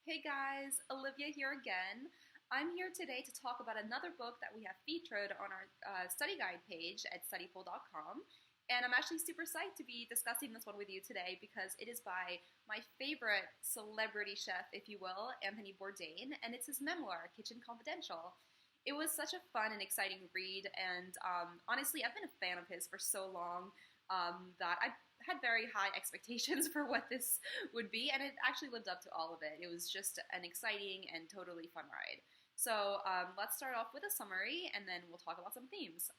Hey guys, Olivia here again. I'm here today to talk about another book that we have featured on our study guide page at studypool.com. And I'm actually super psyched to be discussing this one with you today because it is by my favorite celebrity chef, if you will, Anthony Bourdain, and it's his memoir, Kitchen Confidential. It was such a fun and exciting read, and honestly, I've been a fan of his for so long that I had very high expectations for what this would be, and it actually lived up to all of it. It was just an exciting and totally fun ride. So let's start off with a summary, and then we'll talk about some themes.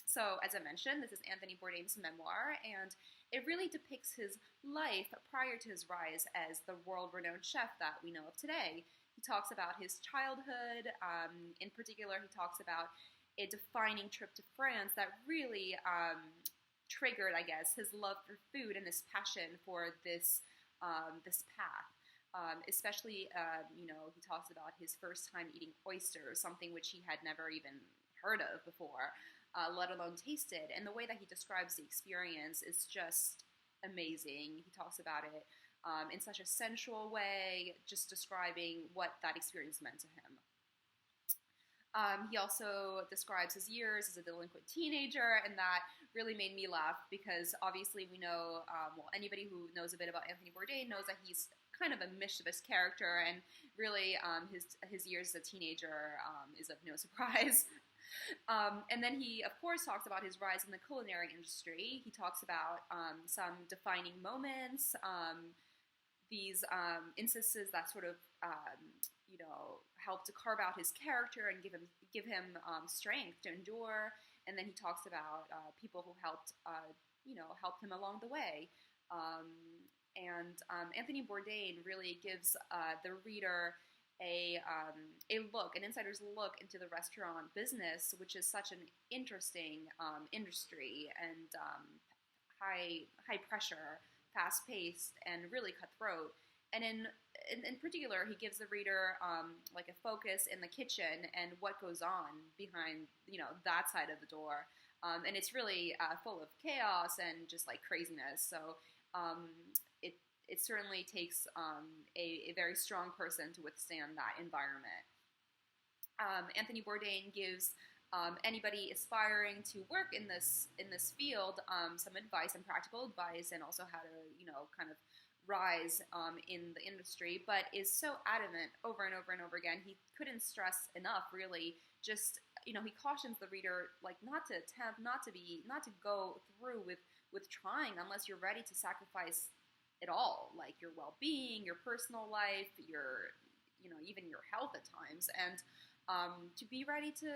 So as I mentioned, this is Anthony Bourdain's memoir, and it really depicts his life prior to his rise as the world-renowned chef that we know of today. He talks about his childhood. In particular, he talks about a defining trip to France that really triggered, I guess, his love for food and his passion for this path. Especially, he talks about his first time eating oysters, something which he had never even heard of before, let alone tasted. And the way that he describes the experience is just amazing. He talks about it in such a sensual way, just describing what that experience meant to him. He also describes his years as a delinquent teenager, and that really made me laugh because obviously we know, anybody who knows a bit about Anthony Bourdain knows that he's kind of a mischievous character, and really his years as a teenager is of no surprise. And then he, of course, talks about his rise in the culinary industry. He talks about some defining moments, these instances that sort of help to carve out his character and give him strength to endure. And then he talks about people who helped him along the way. Anthony Bourdain really gives the reader an insider's look into the restaurant business, which is such an interesting industry and high pressure, fast paced, and really cutthroat. And in particular, he gives the reader like a focus in the kitchen and what goes on behind that side of the door, and it's really full of chaos and just like craziness. So it certainly takes a very strong person to withstand that environment. Kind Bourdain gives anybody aspiring to work in this field some advice and practical advice, and also how to kind of rise in the industry, but is so adamant over and over and over again. He couldn't stress enough, really. Just he cautions the reader like not to attempt, not to go through with trying unless you're ready to sacrifice it all, like your well-being, your personal life, your even your health at times, and to be ready to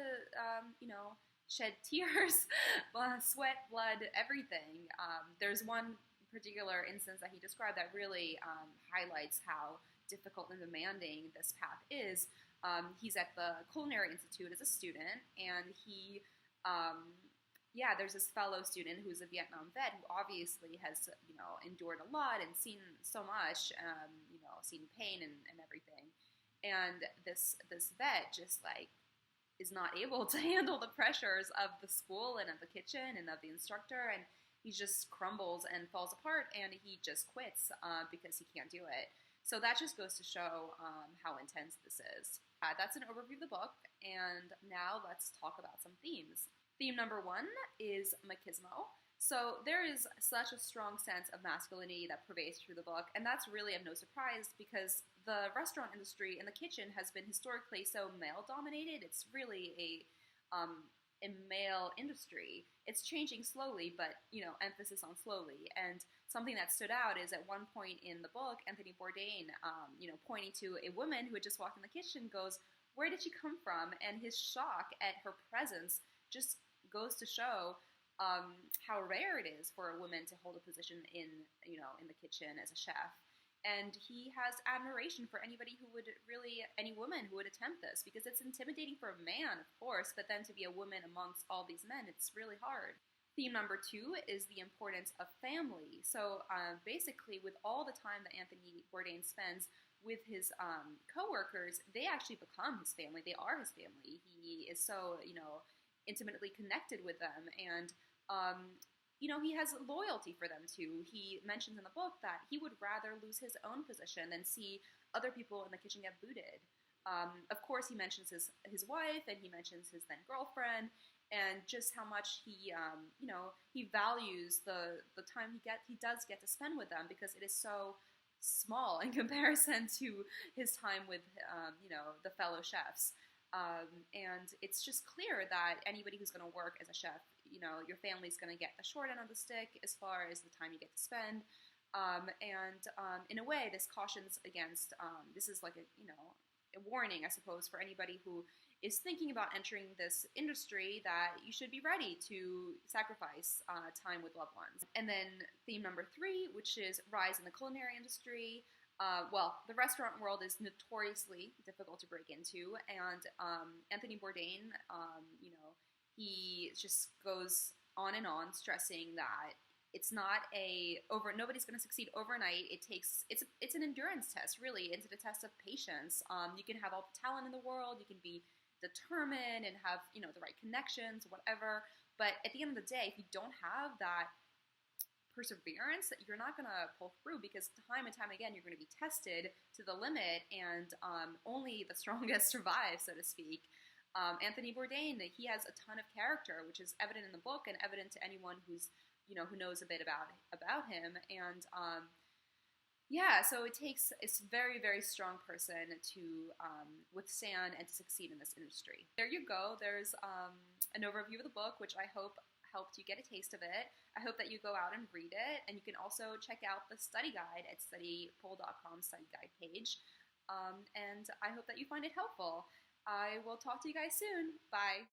shed tears, sweat, blood, everything. There's one particular instance that he described that really highlights how difficult and demanding this path is. He's at the Culinary Institute as a student, and there's this fellow student who's a Vietnam vet who obviously has endured a lot and seen so much, seen pain and everything. And this vet just like is not able to handle the pressures of the school and of the kitchen and of the instructor, and he just crumbles and falls apart, and he just quits because he can't do it. So that just goes to show how intense this is. That's an overview of the book, and now let's talk about some themes. Theme number one is machismo. So there is such a strong sense of masculinity that pervades through the book, and that's really of no surprise because the restaurant industry and the kitchen has been historically so male-dominated. It's really a male industry. It's changing slowly, but emphasis on slowly. And something that stood out is at one point in the book, Anthony Bourdain, pointing to a woman who had just walked in the kitchen, goes, "Where did she come from?" And his shock at her presence just goes to show how rare it is for a woman to hold a position in the kitchen as a chef. And he has admiration for any woman who would attempt this, because it's intimidating for a man, of course, but then to be a woman amongst all these men, it's really hard. Theme number two is the importance of family. So basically, with all the time that Anthony Bourdain spends with his coworkers, they actually become his family. They are his family. He is so, intimately connected with them, and he has loyalty for them too. He mentions in the book that he would rather lose his own position than see other people in the kitchen get booted. Of course, he mentions his wife, and he mentions his then girlfriend, and just how much he he values the time he does get to spend with them, because it is so small in comparison to his time with the fellow chefs. And it's just clear that anybody who's going to work as a chef, your family's going to get the short end of the stick as far as the time you get to spend. In a way, this cautions against, this is like a warning, I suppose, for anybody who is thinking about entering this industry, that you should be ready to sacrifice time with loved ones. And then theme number 3, which is rise in the culinary industry. Well, the restaurant world is notoriously difficult to break into, and Anthony Bourdain, he just goes on and on stressing that it's not nobody's going to succeed overnight. It's an endurance test, really. It's a test of patience. You can have all the talent in the world, you can be determined and have the right connections, whatever. But at the end of the day, if you don't have that perseverance, you're not going to pull through, because time and time again you're going to be tested to the limit, and only the strongest survive, so to speak. Anthony Bourdain, he has a ton of character, which is evident in the book and evident to anyone who's who knows a bit about him. And so it takes a very, very strong person to withstand and to succeed in this industry. There you go. There's an overview of the book, which I hope helped you get a taste of it. I hope that you go out and read it, and you can also check out the study guide at studypool.com study guide page. And I hope that you find it helpful. I will talk to you guys soon. Bye.